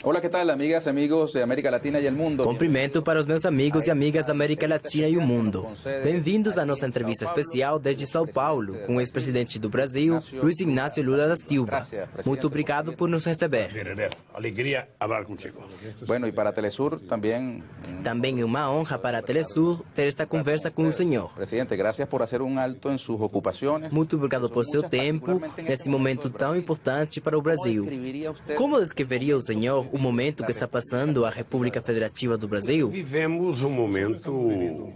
Olá, que tal, amigas e amigos de América Latina e o mundo? Cumprimento para os meus amigos e amigas da América Latina e o mundo. Bem-vindos à nossa entrevista especial desde São Paulo, com o ex-presidente do Brasil, Luiz Inácio Lula da Silva. Muito obrigado por nos receber. Alegria falar contigo. Bueno, e para a Telesur também... Também é uma honra para a Telesur ter esta conversa com o senhor. Presidente, graças por fazer alto em suas ocupações. Muito obrigado por seu tempo, nesse momento tão importante para o Brasil. Como descreveria o senhor o momento que está passando a República Federativa do Brasil? Vivemos um momento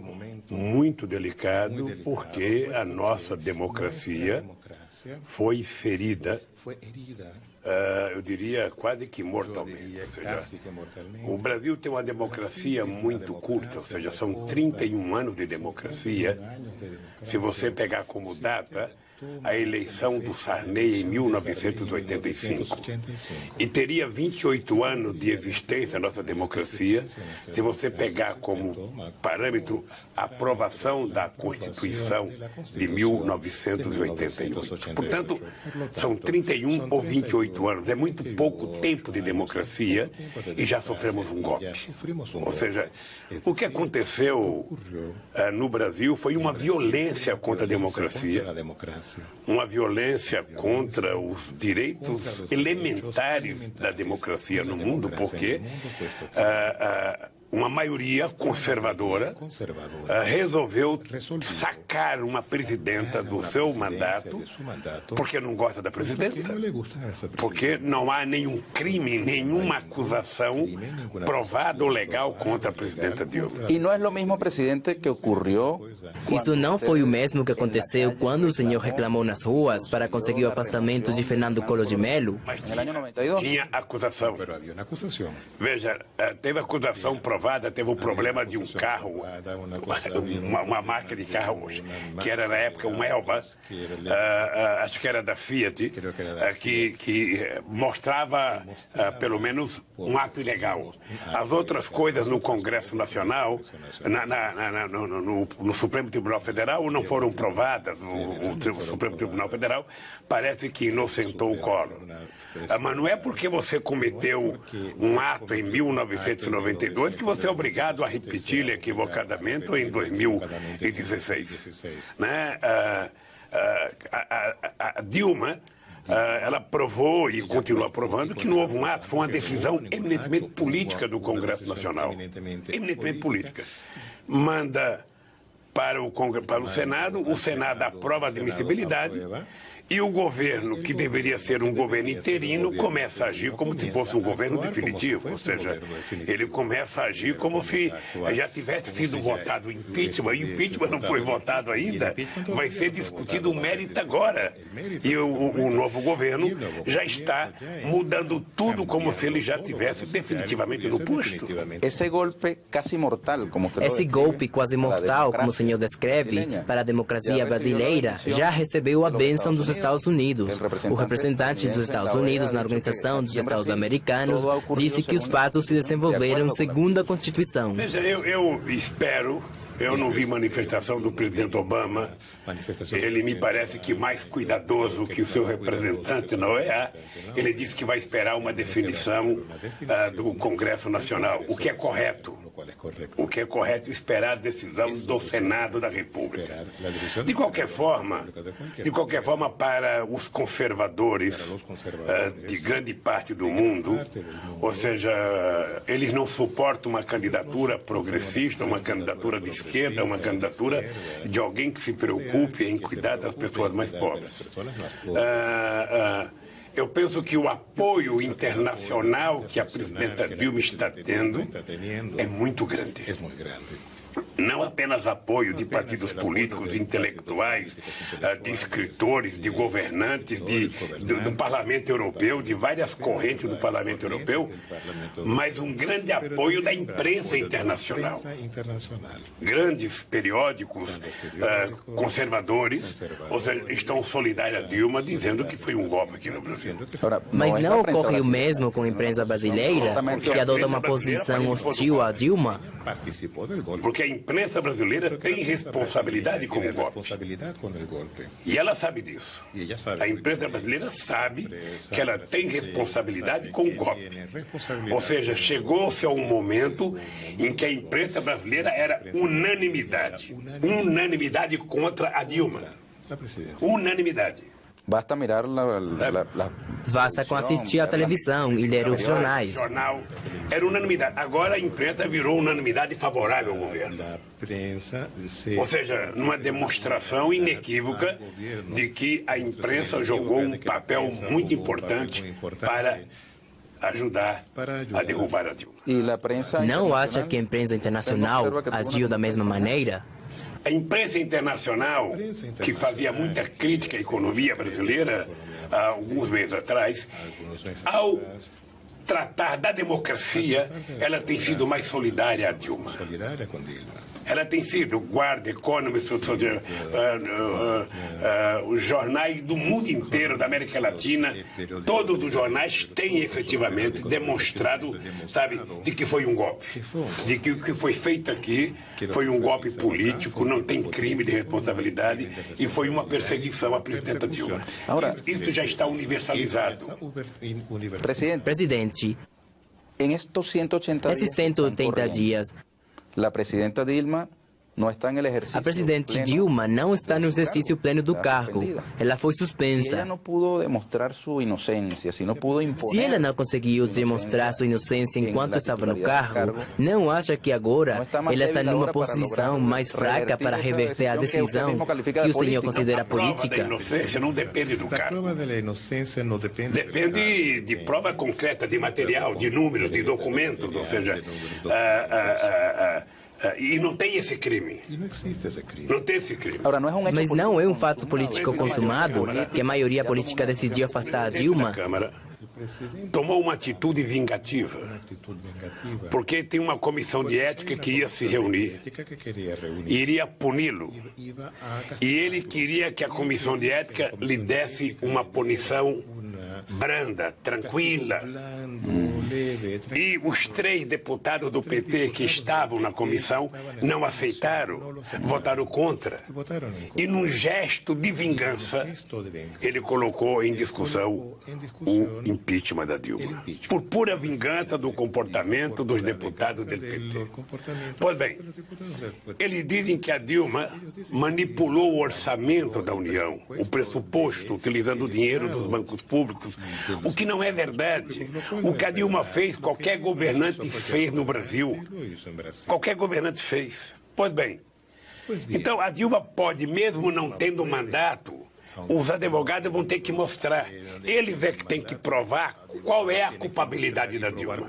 muito delicado porque a nossa democracia foi ferida, eu diria quase que mortalmente. O Brasil tem uma democracia muito curta, ou seja, são 31 anos de democracia. Se você pegar como data a eleição do Sarney em 1985. E teria 28 anos de existência a nossa democracia se você pegar como parâmetro a aprovação da Constituição de 1988. Portanto, são 31 ou 28 anos. É muito pouco tempo de democracia e já sofremos um golpe. Ou seja, o que aconteceu no Brasil foi uma violência contra a democracia, uma violência contra os direitos elementares da democracia no mundo, porque uma maioria conservadora resolveu sacar uma presidenta do seu mandato porque não gosta da presidenta, porque não há nenhum crime, nenhuma acusação provada ou legal contra a presidenta Dilma. E não é o mesmo, presidente, que ocorreu... Isso não foi o mesmo que aconteceu quando o senhor reclamou nas ruas para conseguir o afastamento de Fernando Collor de Mello? Mas tinha acusação. Veja, teve acusação provada, teve o problema de um carro, uma marca de carro, que era na época um Elba, acho que era da Fiat, que mostrava pelo menos um ato ilegal. As outras coisas no Congresso Nacional, no Supremo Tribunal Federal, não foram provadas. O Supremo Tribunal Federal parece que inocentou o Collor. Mas não é porque você cometeu um ato em 1992 que você é obrigado a repetir equivocadamente em 2016. Né? A Dilma, ela provou e continua provando que não houve um ato, foi uma decisão eminentemente política do Congresso Nacional. Eminentemente política. Manda para o Senado, o Senado aprova a admissibilidade e o governo, que deveria ser um governo interino, começa a agir como se fosse um governo definitivo. Ou seja, ele começa a agir como se já tivesse sido votado o impeachment. E o impeachment não foi votado ainda, vai ser discutido o mérito agora. E o novo governo já está mudando tudo como se ele já tivesse definitivamente no posto. Esse golpe quase mortal, como o senhor descreve, para a democracia brasileira, já recebeu a bênção dos Estados Unidos. O representante dos Estados Unidos na Organização dos Estados Americanos disse que os fatos se desenvolveram segundo a Constituição. Veja, eu espero... Eu não vi manifestação do presidente Obama. Ele me parece que mais cuidadoso que o seu representante na OEA. Ele disse que vai esperar uma definição do Congresso Nacional, o que é correto. O que é correto é esperar a decisão do Senado da República. De qualquer forma, para os conservadores de grande parte do mundo, ou seja, eles não suportam uma candidatura progressista, uma candidatura de esquerda, uma candidatura de alguém que se preocupe em cuidar das pessoas mais pobres. Eu penso que o apoio internacional que a presidenta Dilma está tendo é muito grande. Não apenas apoio de partidos políticos, intelectuais, de escritores, de governantes, do Parlamento Europeu, de várias correntes do Parlamento Europeu, mas um grande apoio da imprensa internacional. Grandes periódicos conservadores, ou seja, estão solidários a Dilma, dizendo que foi um golpe aqui no Brasil. Mas não ocorre o mesmo com a imprensa brasileira, que adota uma posição hostil a Dilma? Porque imprensa brasileira tem responsabilidade com o golpe. E ela sabe disso. A imprensa brasileira sabe que ela tem responsabilidade com o golpe. Ou seja, chegou-se a um momento em que a imprensa brasileira era unanimidade. Unanimidade contra a Dilma. Unanimidade. Basta mirar Basta com assistir à televisão e ler os jornais. Jornal era unanimidade. Agora a imprensa virou unanimidade favorável ao governo. Ou seja, numa demonstração inequívoca de que a imprensa jogou um papel muito importante para ajudar a derrubar a Dilma. Não acha que a imprensa internacional agiu da mesma maneira? A imprensa internacional, que fazia muita crítica à economia brasileira há alguns meses atrás, ao tratar da democracia, ela tem sido mais solidária a Dilma. Ela tem sido Guarda, Economist, os jornais do mundo inteiro, da América Latina, todos os jornais têm efetivamente demonstrado, sabe, de que foi um golpe. De que o que foi feito aqui foi um golpe político, não tem crime de responsabilidade e foi uma perseguição à presidenta Dilma. Isso já está universalizado. Presidente, nesses 180 dias, a presidenta Dilma não está no exercício. A presidente Dilma não está no exercício pleno do cargo. Ela foi suspensa. Se ela não pudo demonstrar sua inocência, se ela não conseguiu demonstrar sua inocência enquanto estava no cargo, não acha que agora ela está numa posição mais fraca para reverter a decisão que o senhor considera política? A inocência não depende do cargo. Depende de prova concreta, de material, de números, de documentos, ou seja, e não tem esse crime. Não tem esse crime. Mas não é um fato político consumado que a maioria política decidiu afastar a Dilma? A Câmara tomou uma atitude vingativa, porque tem uma comissão de ética que ia se reunir, iria puni-lo, e ele queria que a comissão de ética lhe desse uma punição branda, tranquila. E os 3 deputados do PT que estavam na comissão não aceitaram, votaram contra. E num gesto de vingança, ele colocou em discussão o impeachment da Dilma. Por pura vingança do comportamento dos deputados do PT. Pois bem, eles dizem que a Dilma manipulou o orçamento da União, o pressuposto, utilizando o dinheiro dos bancos públicos, o que não é verdade. O que a Dilma fez, qualquer governante fez no Brasil. Qualquer governante fez. Pois bem, então a Dilma pode, mesmo não tendo mandato, os advogados vão ter que mostrar. Eles é que têm que provar qual é a culpabilidade da Dilma.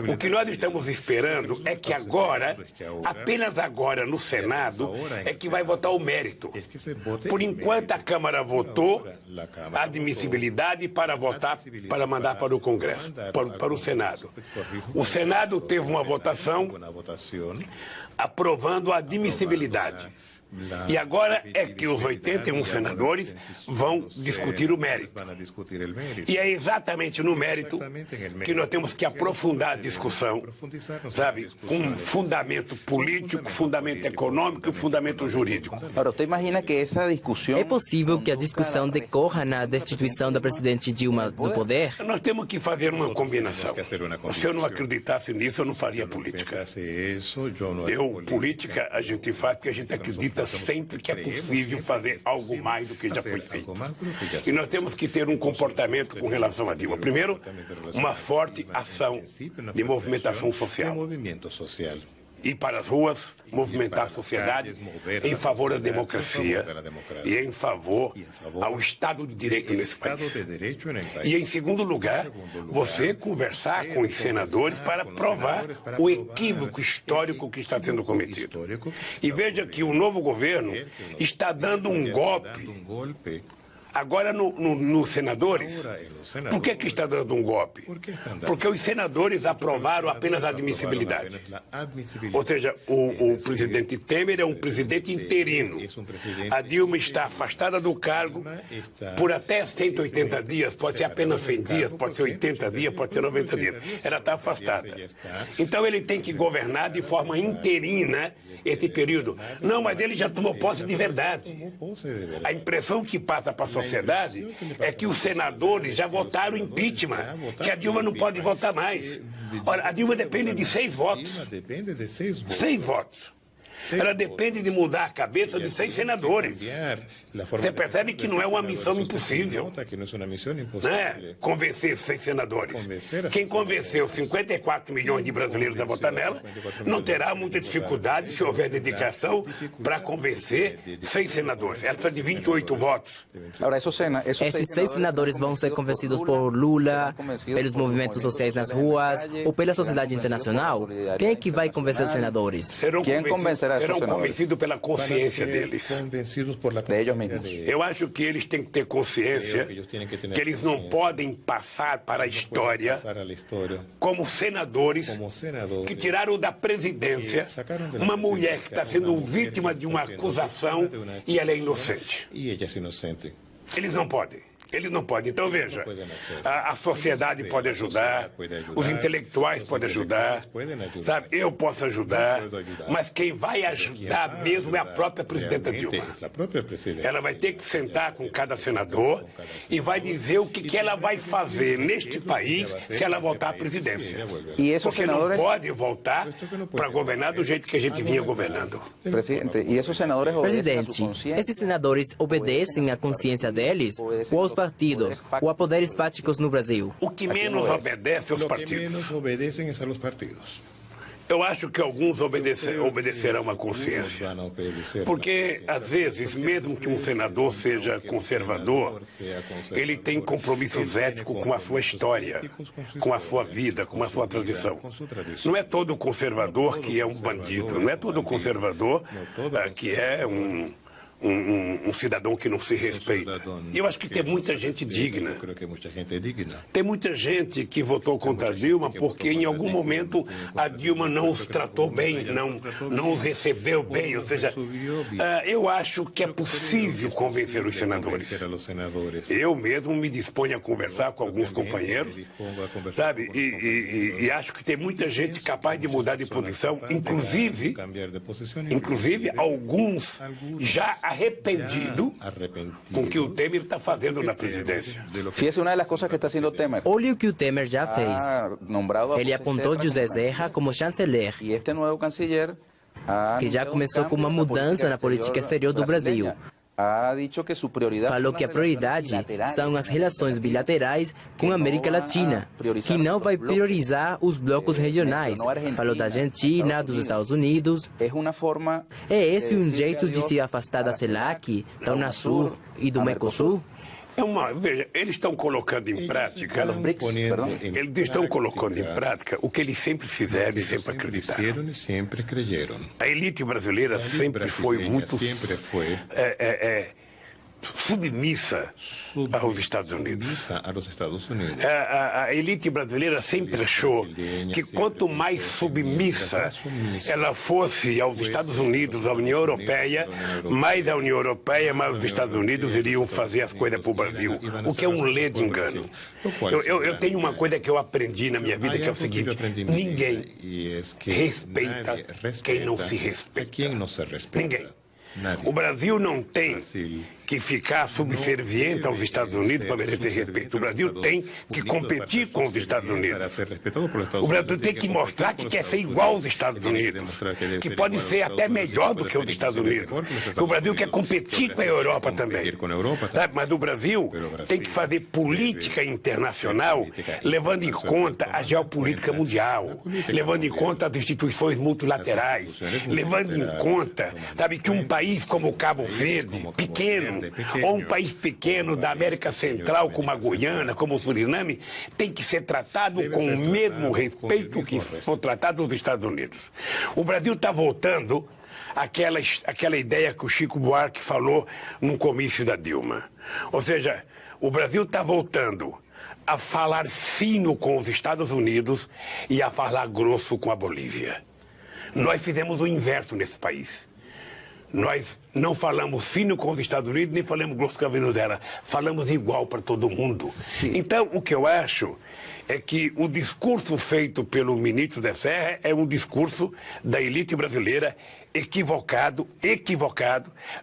O que nós estamos esperando é que agora, apenas agora no Senado, é que vai votar o mérito. Por enquanto a Câmara votou a admissibilidade para votar, para mandar para o Congresso, para o Senado. O Senado teve uma votação aprovando a admissibilidade. E agora é que os 81 senadores vão discutir o mérito. E é exatamente no mérito que nós temos que aprofundar a discussão, sabe, com fundamento político, fundamento econômico e fundamento jurídico. Agora, você imagina que essa discussão... É possível que a discussão decorra na destituição da presidente Dilma do poder? Nós temos que fazer uma combinação. Se eu não acreditasse nisso, eu não faria política. Política, a gente faz porque a gente acredita sempre que é possível fazer algo mais do que já foi feito. E nós temos que ter um comportamento com relação a Dilma. Primeiro, uma forte ação de movimentação social. Ir para as ruas, movimentar a sociedade em favor da democracia e em favor ao Estado de Direito nesse país. E, em segundo lugar, você conversar com os senadores para provar o equívoco histórico que está sendo cometido. E veja que o novo governo está dando um golpe Agora, nos senadores, por que está dando um golpe? Porque os senadores aprovaram apenas a admissibilidade. Ou seja, o presidente Temer é um presidente interino. A Dilma está afastada do cargo por até 180 dias, pode ser apenas 100 dias, pode ser 80 dias, pode ser 90 dias. Ela está afastada. Então ele tem que governar de forma interina esse período. Não, mas ele já tomou posse de verdade. A impressão que passa para a sociedade é que os senadores já votaram impeachment, que a Dilma não pode votar mais. Ora, a Dilma depende de 6 votos. 6 votos. Ela depende de mudar a cabeça de 6 senadores. Você percebe que não é uma missão impossível, né? Convencer 6 senadores. Quem convenceu 54 milhões de brasileiros a votar nela não terá muita dificuldade, se houver dedicação, para convencer 6 senadores. Ela precisa de 28 votos. Esses 6 senadores vão ser convencidos por Lula, pelos movimentos sociais nas ruas ou pela sociedade internacional? Quem é que vai convencer os senadores? Serão convencidos pela consciência deles. Eu acho que eles têm que ter consciência que eles não podem passar para a história como senadores que tiraram da presidência uma mulher que está sendo vítima de uma acusação e ela é inocente. Eles não podem. Eles não podem. Então, veja, a sociedade pode ajudar, os intelectuais podem ajudar, sabe? Eu posso ajudar, mas quem vai ajudar mesmo é a própria presidenta Dilma. Ela vai ter que sentar com cada senador e vai dizer o que ela vai fazer neste país se ela voltar à presidência. Porque não pode voltar para governar do jeito que a gente vinha governando. Presidente, esses senadores obedecem à consciência deles ou aos partidos ou a poderes fáticos no Brasil? O que menos obedece aos partidos. Eu acho que alguns obedecerão à consciência. Porque, às vezes, mesmo que um senador seja conservador, ele tem compromissos éticos com a sua história, com a sua vida, com a sua tradição. Não é todo conservador que é um bandido, não é todo conservador que é um cidadão que não se respeita. E eu acho que tem muita gente digna. Tem muita gente que votou contra a Dilma porque em algum momento a Dilma não os tratou bem, não os recebeu bem. Ou seja, eu acho que é possível convencer os senadores. Eu mesmo me disponho a conversar com alguns companheiros, sabe? E acho que tem muita gente capaz de mudar de posição, inclusive alguns já arrependido com o que o Temer está fazendo na presidência. Fíjese uma das coisas que está sendo Temer. Olha o que o Temer já fez. Ele apontou José Serra como chanceler, e este novo canciller que já começou com uma mudança na política exterior do Brasil. Falou que a prioridade são as relações bilaterais com a América Latina, que não vai priorizar os blocos regionais. Falou da Argentina, dos Estados Unidos. É esse um jeito de se afastar da CELAC, da Unasul e do Mercosul? Veja, eles estão colocando em prática, eles estão colocando em prática o que eles sempre fizeram e sempre acreditaram. A elite brasileira sempre foi muito submissa aos Estados Unidos. A elite brasileira sempre achou que quanto mais submissa ela fosse aos Estados Unidos, à União Europeia, mais a União Europeia, mais os Estados Unidos iriam fazer as coisas para o Brasil, o que é um ledo engano. Eu tenho uma coisa que eu aprendi na minha vida, que é o seguinte: ninguém respeita quem não se respeita. Ninguém. O Brasil não tem que ficar subserviente aos Estados Unidos para merecer respeito. O Brasil tem que competir com os Estados Unidos. O Brasil tem que mostrar que quer ser igual aos Estados Unidos, que pode ser até melhor do que os Estados Unidos. O Brasil quer competir com a Europa também. Sabe? Mas o Brasil tem que fazer política internacional levando em conta a geopolítica mundial, levando em conta as instituições multilaterais, levando em conta, sabe, que um país como Cabo Verde, pequeno, ou um país pequeno da América Central, como a Guiana, como o Suriname, tem que ser tratado com o mesmo respeito que for tratado nos Estados Unidos. O Brasil está voltando aquela ideia que o Chico Buarque falou no comício da Dilma. Ou seja, o Brasil está voltando a falar fino com os Estados Unidos e a falar grosso com a Bolívia. Nós fizemos o inverso nesse país. Nós não falamos fino com os Estados Unidos, nem falamos grosso com a Venezuela. Falamos igual para todo mundo. Sim. Então, o que eu acho é que o discurso feito pelo ministro da Serra é um discurso da elite brasileira equivocado,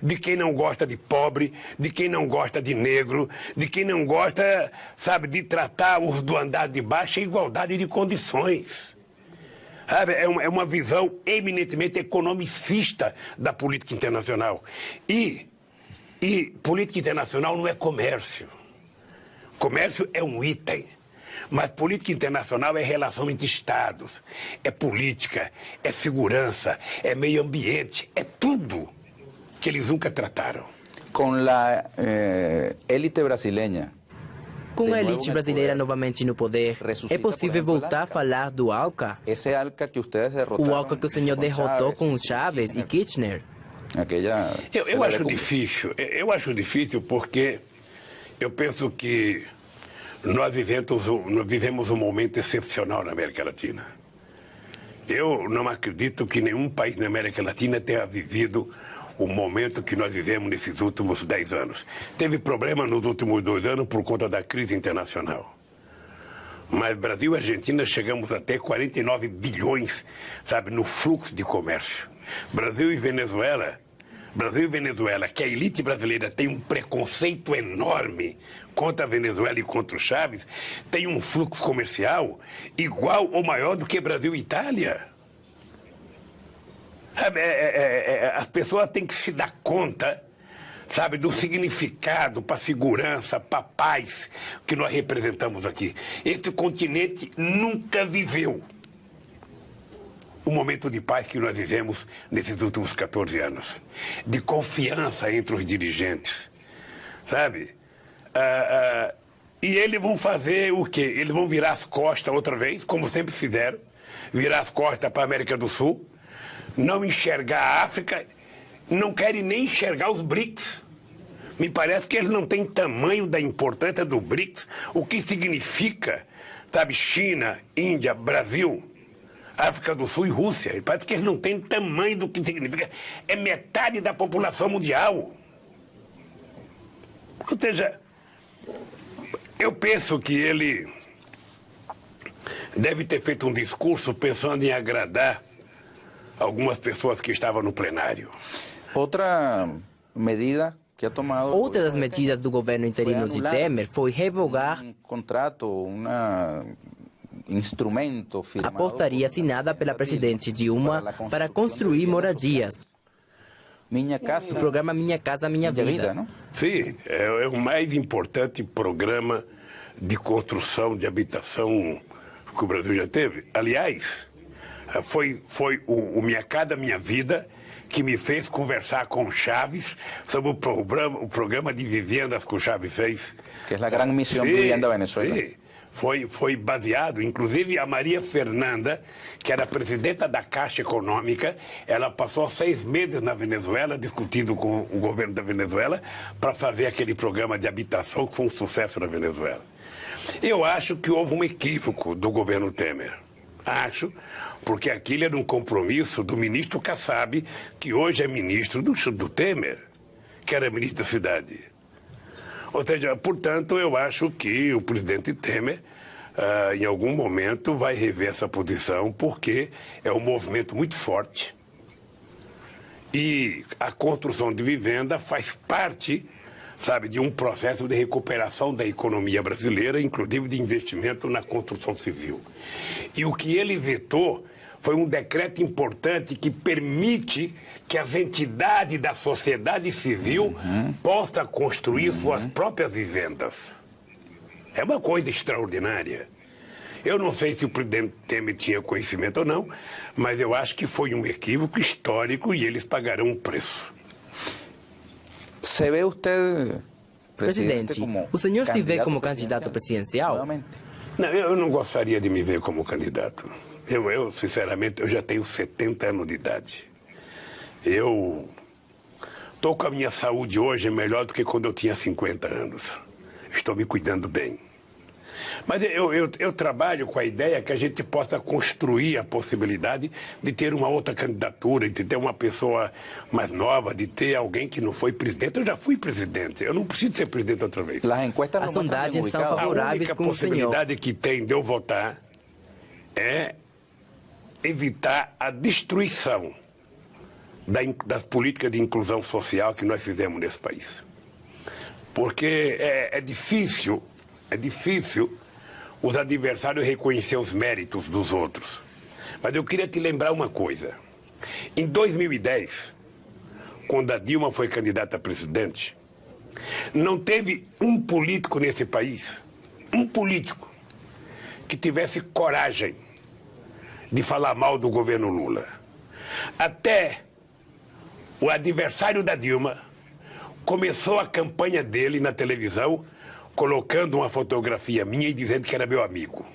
de quem não gosta de pobre, de quem não gosta de negro, de quem não gosta, sabe, de tratar os do andar de baixo em igualdade de condições. É uma visão eminentemente economicista da política internacional. E política internacional não é comércio. Comércio é um item. Mas política internacional é relação entre Estados, é política, é segurança, é meio ambiente, é tudo que eles nunca trataram. Com a élite brasileira. Com a elite brasileira novamente no poder, é possível voltar a falar do ALCA? Esse ALCA que vocês derrotaram. O ALCA que o senhor derrotou com Chávez e Kirchner. Eu acho difícil. Eu acho difícil porque eu penso que nós vivemos um momento excepcional na América Latina. Eu não acredito que nenhum país na América Latina tenha vivido o momento que nós vivemos nesses últimos 10 anos. Teve problema nos últimos 2 anos por conta da crise internacional. Mas Brasil e Argentina chegamos até 49 bilhões, sabe, no fluxo de comércio. Brasil e Venezuela, que a elite brasileira tem um preconceito enorme contra a Venezuela e contra o Chávez, tem um fluxo comercial igual ou maior do que Brasil e Itália. As pessoas têm que se dar conta, sabe, do significado para a segurança, para a paz que nós representamos aqui. Este continente nunca viveu o momento de paz que nós vivemos nesses últimos 14 anos. De confiança entre os dirigentes, sabe? E eles vão fazer o quê? Eles vão virar as costas outra vez, como sempre fizeram, virar as costas para a América do Sul, não enxergar a África, não querem nem enxergar os BRICS. Me parece que eles não têm tamanho da importância do BRICS, o que significa, sabe, China, Índia, Brasil, África do Sul e Rússia. Parece que eles não têm tamanho do que significa. É metade da população mundial. Ou seja, eu penso que ele deve ter feito um discurso pensando em agradar algumas pessoas que estavam no plenário. Outra medida que ha tomado... Outra das medidas do governo interino de Temer foi revogar instrumento a portaria assinada pela presidente Dilma para construir moradias. O programa Minha Casa Minha Vida. Não? Sim, é o mais importante programa de construção de habitação que o Brasil já teve. Aliás, foi o Minha Casa Minha Vida que me fez conversar com o Chaves sobre o programa de vivendas que o Chaves fez. Que é a grande missão de vivienda da Venezuela. Sim. Foi baseado, inclusive a Maria Fernanda, que era presidenta da Caixa Econômica, ela passou 6 meses na Venezuela discutindo com o governo da Venezuela para fazer aquele programa de habitação que foi um sucesso na Venezuela. Eu acho que houve um equívoco do governo Temer. Acho, porque aquilo era um compromisso do ministro Kassab, que hoje é ministro do Temer, que era ministro da Cidade. Ou seja, portanto, eu acho que o presidente Temer, em algum momento, vai rever essa posição, porque é um movimento muito forte. E a construção de vivenda faz parte, sabe, de um processo de recuperação da economia brasileira, inclusive de investimento na construção civil. E o que ele vetou foi um decreto importante que permite que as entidades da sociedade civil possam construir suas próprias vivendas. É uma coisa extraordinária. Eu não sei se o presidente Temer tinha conhecimento ou não, mas eu acho que foi um equívoco histórico e eles pagarão um preço. Se vê você, presidente, o senhor se vê como candidato presidencial? Não, eu não gostaria de me ver como candidato. Eu, sinceramente, eu já tenho 70 anos de idade. Eu estou com a minha saúde hoje melhor do que quando eu tinha 50 anos. Estou me cuidando bem. Mas eu trabalho com a ideia que a gente possa construir a possibilidade de ter uma outra candidatura, de ter uma pessoa mais nova, de ter alguém que não foi presidente. Eu já fui presidente, eu não preciso ser presidente outra vez. As sondagens são favoráveis com o senhor. A única possibilidade que tem de eu votar é evitar a destruição das políticas de inclusão social que nós fizemos nesse país. Porque é difícil os adversários reconhecer os méritos dos outros. Mas eu queria te lembrar uma coisa. Em 2010, quando a Dilma foi candidata a presidente, não teve um político nesse país, um político, que tivesse coragem de falar mal do governo Lula. Até o adversário da Dilma começou a campanha dele na televisão colocando uma fotografia minha e dizendo que era meu amigo.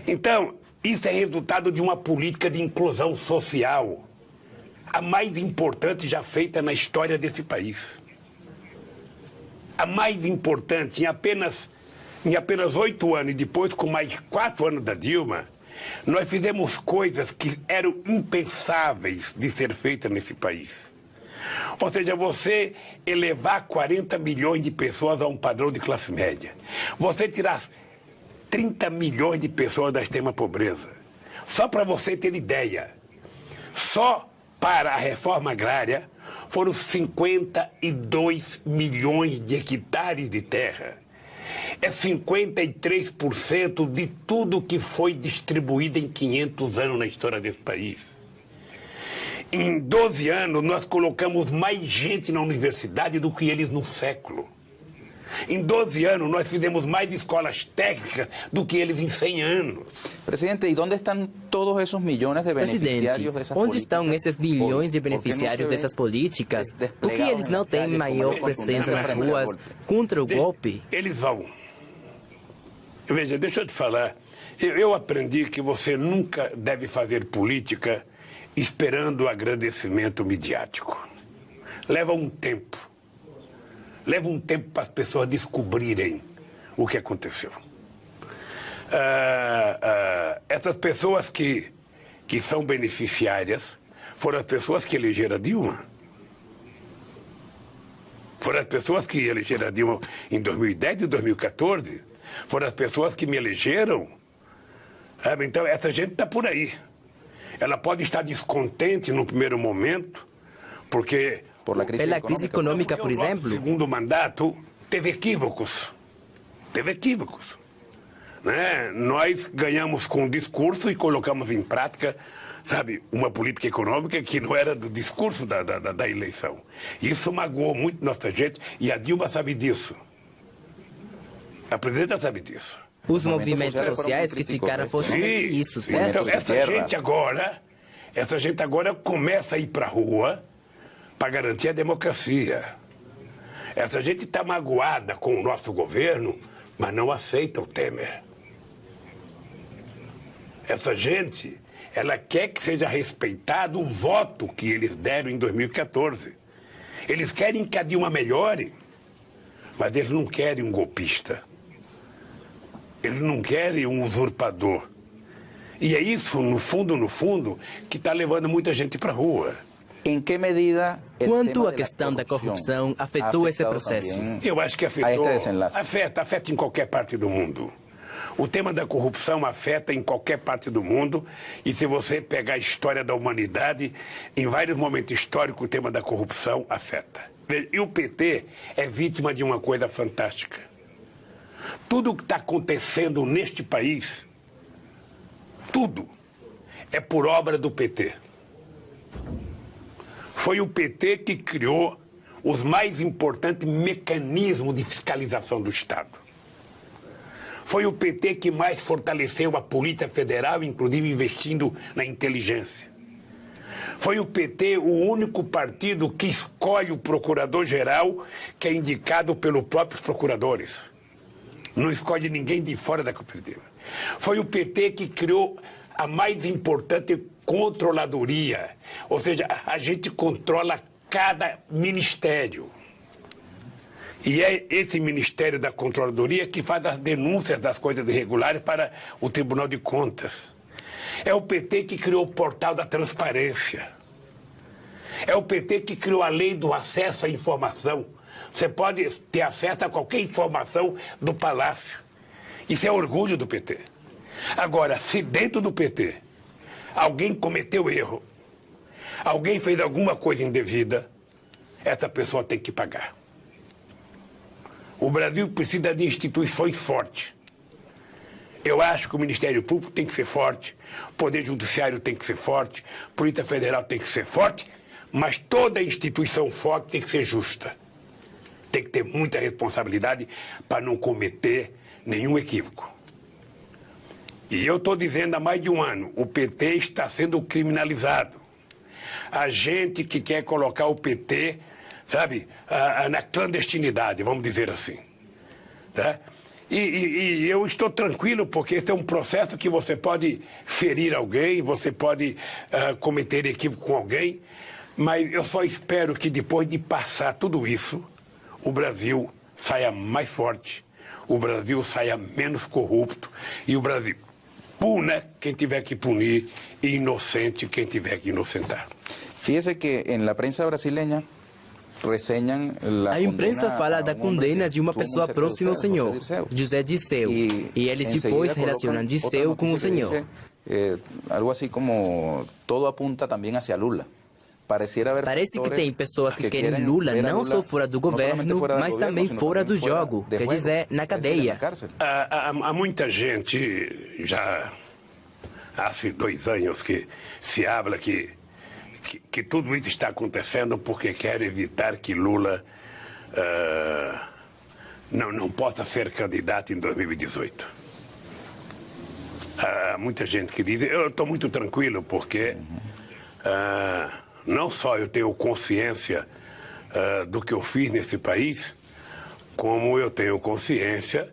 Então, isso é resultado de uma política de inclusão social, a mais importante já feita na história desse país. A mais importante, em apenas 8 anos, e depois com mais 4 anos da Dilma, nós fizemos coisas que eram impensáveis de ser feitas nesse país. Ou seja, você elevar 40 milhões de pessoas a um padrão de classe média. Você tirar 30 milhões de pessoas da extrema pobreza. Só para você ter ideia, só para a reforma agrária foram 52 milhões de hectares de terra. É 53% de tudo que foi distribuído em 500 anos na história desse país. Em 12 anos, nós colocamos mais gente na universidade do que eles no século. Em 12 anos, nós fizemos mais escolas técnicas do que eles em 100 anos. Presidente, e onde estão todos esses milhões de beneficiários dessas políticas? Onde estão esses bilhões de beneficiários dessas políticas? Por que eles não têm maior presença nas ruas contra o golpe? Eles vão. Veja, deixa eu te falar. Eu aprendi que você nunca deve fazer política esperando o agradecimento midiático. Leva um tempo. Leva um tempo para as pessoas descobrirem o que aconteceu. Essas pessoas que são beneficiárias foram as pessoas que elegeram a Dilma. Foram as pessoas que elegeram a Dilma em 2010 e 2014. Foram as pessoas que me elegeram. Então, essa gente está por aí. Ela pode estar descontente no primeiro momento, porque... Pela crise econômica, por exemplo? O segundo mandato teve equívocos. Né? Nós ganhamos com o discurso e colocamos em prática, sabe, uma política econômica que não era do discurso da eleição. Isso magoou muito nossa gente e a Dilma sabe disso. A presidenta sabe disso. Os movimentos sociais criticaram fortemente isso, certo? Então, essa gente agora começa a ir para a rua para garantir a democracia. Essa gente está magoada com o nosso governo, mas não aceita o Temer. Essa gente, ela quer que seja respeitado o voto que eles deram em 2014. Eles querem que a Dilma melhore, mas eles não querem um golpista. Eles não querem um usurpador. E é isso, no fundo, que está levando muita gente para a rua. Em que medida... Quanto a questão da corrupção afetou esse processo? Eu acho que afetou. Afeta em qualquer parte do mundo. O tema da corrupção afeta em qualquer parte do mundo. E se você pegar a história da humanidade, em vários momentos históricos, o tema da corrupção afeta. E o PT é vítima de uma coisa fantástica. Tudo o que está acontecendo neste país, tudo, é por obra do PT. Foi o PT que criou os mais importantes mecanismos de fiscalização do Estado. Foi o PT que mais fortaleceu a Polícia Federal, inclusive investindo na inteligência. Foi o PT o único partido que escolhe o procurador-geral, que é indicado pelos próprios procuradores. Não escolhe ninguém de fora da cooperativa. Foi o PT que criou a mais importante controladoria. Ou seja, a gente controla cada ministério. E é esse Ministério da Controladoria que faz as denúncias das coisas irregulares para o Tribunal de Contas. É o PT que criou o portal da transparência. É o PT que criou a lei do acesso à informação. Você pode ter acesso a qualquer informação do Palácio. Isso é orgulho do PT. Agora, se dentro do PT alguém cometeu erro, alguém fez alguma coisa indevida, essa pessoa tem que pagar. O Brasil precisa de instituições fortes. Eu acho que o Ministério Público tem que ser forte, o Poder Judiciário tem que ser forte, a Polícia Federal tem que ser forte, mas toda instituição forte tem que ser justa. Tem que ter muita responsabilidade para não cometer nenhum equívoco. E eu estou dizendo há mais de um ano, o PT está sendo criminalizado. A gente que quer colocar o PT, sabe, na clandestinidade, vamos dizer assim. Tá? E eu estou tranquilo, porque esse é um processo que você pode ferir alguém, você pode cometer equívoco com alguém, mas eu só espero que depois de passar tudo isso, o Brasil saia mais forte, o Brasil saia menos corrupto e o Brasil puna quem tiver que punir e inocente quem tiver que inocentar. Fíjese que en la prensa brasileña a imprensa fala da condena de uma pessoa próxima ao senhor, José Dirceu, e eles depois relacionam Dirceu com o senhor. Algo assim como todo apunta também hacia Lula. Parece que tem pessoas que querem Lula não só fora do governo, mas também fora do jogo, quer dizer, na cadeia. Há muita gente, já há 2 anos, que se habla que tudo isso está acontecendo porque quer evitar que Lula não possa ser candidato em 2018. Há muita gente que diz, eu estou muito tranquilo porque não só eu tenho consciência do que eu fiz nesse país, como eu tenho consciência,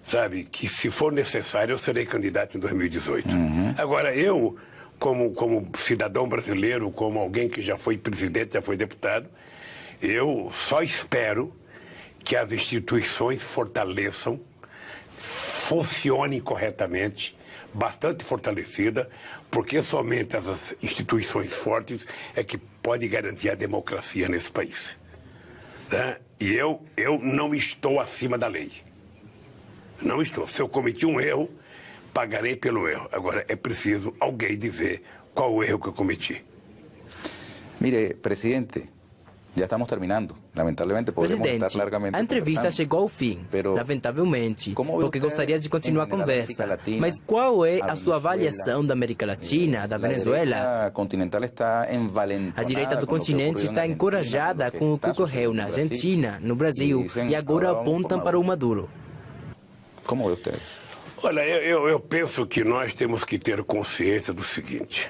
sabe, que se for necessário eu serei candidato em 2018. Agora, eu, como cidadão brasileiro, como alguém que já foi presidente, já foi deputado, eu só espero que as instituições fortaleçam, funcionem corretamente, bastante fortalecida, porque somente as instituições fortes é que podem garantir a democracia nesse país. Tá? E eu não estou acima da lei. Não estou. Se eu cometi um erro, pagarei pelo erro. Agora, é preciso alguém dizer qual o erro que eu cometi. Mire, presidente, já estamos terminando. Lamentavelmente, podemos estar largamente a entrevista chegou ao fim, lamentavelmente, porque gostaria de continuar a conversa. Mas qual é a sua avaliação da América Latina, da Venezuela? A direita do continente está encorajada com o que ocorreu na Argentina, no Brasil, e agora apontam para o Maduro. Como vê você? Olha, eu penso que nós temos que ter consciência do seguinte.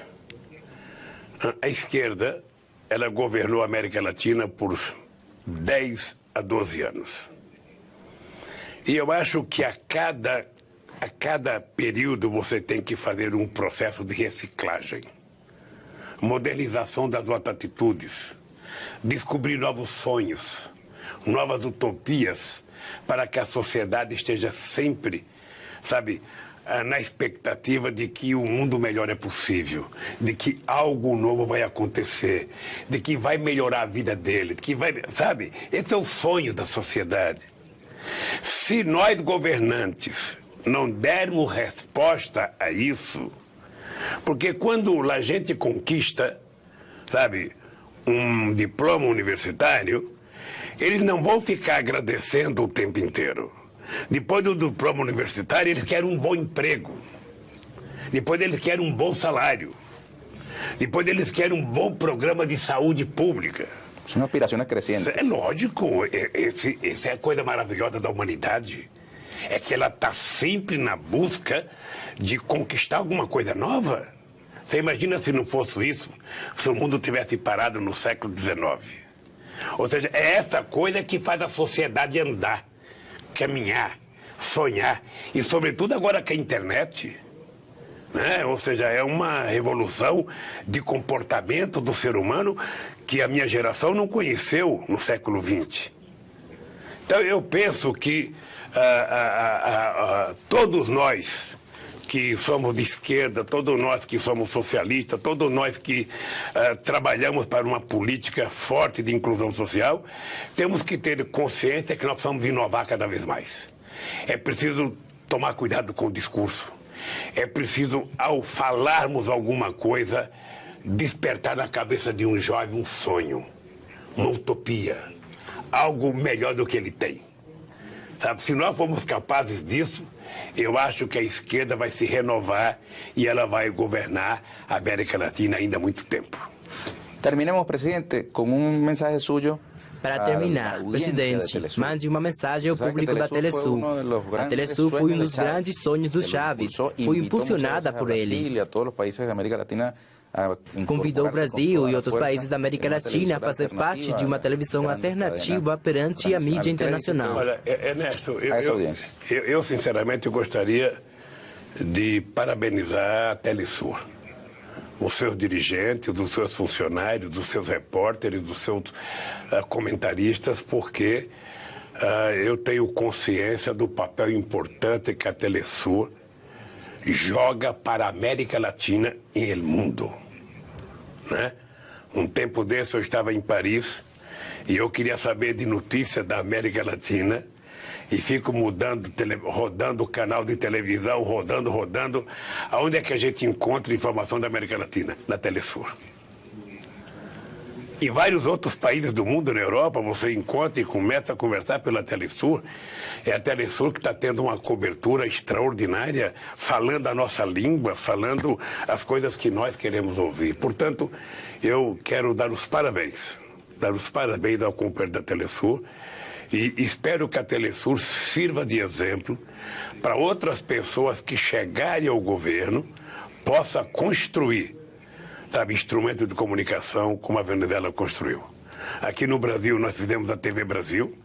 A esquerda, ela governou a América Latina por 10 a 12 anos. E eu acho que a cada período você tem que fazer um processo de reciclagem, modernização das suas atitudes, descobrir novos sonhos, novas utopias, para que a sociedade esteja sempre, sabe, na expectativa de que o mundo melhor é possível, de que algo novo vai acontecer, de que vai melhorar a vida dele, de que vai, sabe? Esse é o sonho da sociedade. Se nós governantes não dermos resposta a isso, porque quando a gente conquista, sabe, um diploma universitário, eles não vão ficar agradecendo o tempo inteiro. Depois do diploma universitário, eles querem um bom emprego. Depois eles querem um bom salário. Depois eles querem um bom programa de saúde pública. São aspirações crescentes. É lógico. Essa é a coisa maravilhosa da humanidade. É que ela está sempre na busca de conquistar alguma coisa nova. Você imagina se não fosse isso, se o mundo tivesse parado no século XIX. Ou seja, é essa coisa que faz a sociedade andar, caminhar, sonhar. E, sobretudo, agora com a internet, né? Ou seja, é uma revolução de comportamento do ser humano que a minha geração não conheceu no século XX. Então eu penso que todos nós que somos de esquerda, todos nós que somos socialistas, todos nós que trabalhamos para uma política forte de inclusão social, temos que ter consciência que nós precisamos inovar cada vez mais. É preciso tomar cuidado com o discurso. É preciso, ao falarmos alguma coisa, despertar na cabeça de um jovem um sonho, uma utopia, algo melhor do que ele tem. Sabe? Se nós formos capazes disso, eu acho que a esquerda vai se renovar e ela vai governar a América Latina ainda há muito tempo. Terminemos, presidente, com mensaje suyo. Para terminar, presidente, mande uma mensagem ao público da Telesul. A Telesul foi um dos grandes sonhos do Chaves, foi impulsionada por ele. Convidou o Brasil e outros países da América Latina a fazer parte de uma televisão alternativa perante a mídia internacional. Olha, Ernesto, eu sinceramente gostaria de parabenizar a Telesur, os seus dirigentes, os seus funcionários, os seus repórteres, os seus comentaristas, porque eu tenho consciência do papel importante que a Telesur joga para a América Latina e o mundo, né? Um tempo desse eu estava em Paris e eu queria saber de notícias da América Latina e fico rodando o canal de televisão, rodando. Aonde é que a gente encontra informação da América Latina? Na Telesur. Em vários outros países do mundo, na Europa, você encontra e começa a conversar pela Telesur. É a Telesur que está tendo uma cobertura extraordinária, falando a nossa língua, falando as coisas que nós queremos ouvir. Portanto, eu quero dar os parabéns ao companheiro da Telesur e espero que a Telesur sirva de exemplo para outras pessoas que chegarem ao governo, possa construir, sabe, instrumento de comunicação como a Venezuela construiu. Aqui no Brasil nós fizemos a TV Brasil.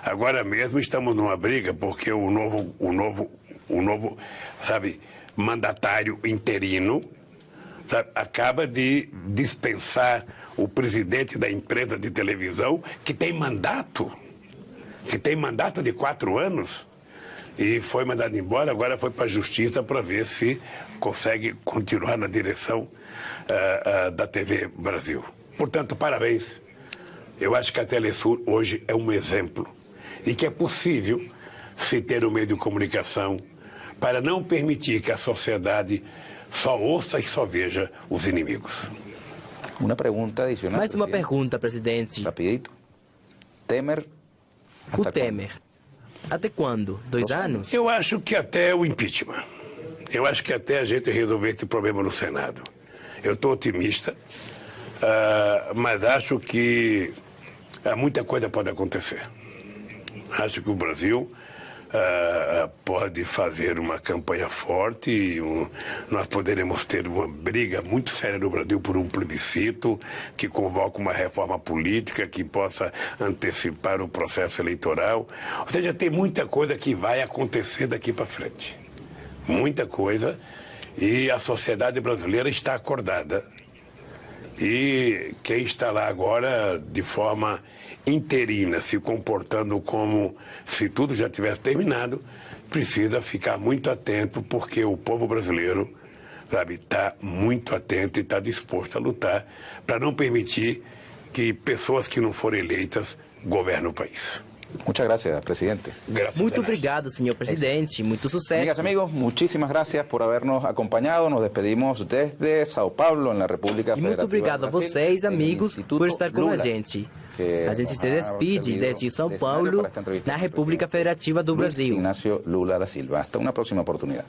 Agora mesmo estamos numa briga porque o novo, sabe, mandatário interino, sabe, acaba de dispensar o presidente da empresa de televisão que tem mandato de 4 anos e foi mandado embora, agora foi para a justiça para ver se consegue continuar na direção da TV Brasil. Portanto, parabéns. Eu acho que a Telesur hoje é um exemplo e que é possível se ter um meio de comunicação para não permitir que a sociedade só ouça e só veja os inimigos. Uma pergunta adicional. Mais uma pergunta, presidente. Rapidito. Temer. O Temer. Até quando? 2 anos? Eu acho que até o impeachment. Eu acho que até a gente resolver esse problema no Senado. Eu estou otimista, mas acho que muita coisa pode acontecer. Acho que o Brasil pode fazer uma campanha forte e nós poderemos ter uma briga muito séria no Brasil por um plebiscito que convoque uma reforma política que possa antecipar o processo eleitoral. Ou seja, tem muita coisa que vai acontecer daqui para frente. Muita coisa, e a sociedade brasileira está acordada. E quem está lá agora, de forma interina, se comportando como se tudo já tivesse terminado, precisa ficar muito atento, porque o povo brasileiro, sabe, está muito atento e está disposto a lutar para não permitir que pessoas que não foram eleitas governem o país. Muchas gracias, presidente. Muito obrigado, senhor presidente. Muito sucesso. Amigas y amigos, muchísimas gracias por habernos acompañado. Nos despedimos desde Sao Paulo, en la República Federativa. E muito obrigado a vocês, amigos, por estar com a gente. A gente se despede desde São Paulo, na República Federativa do Brasil. Ignacio Lula da Silva. Hasta una próxima oportunidad.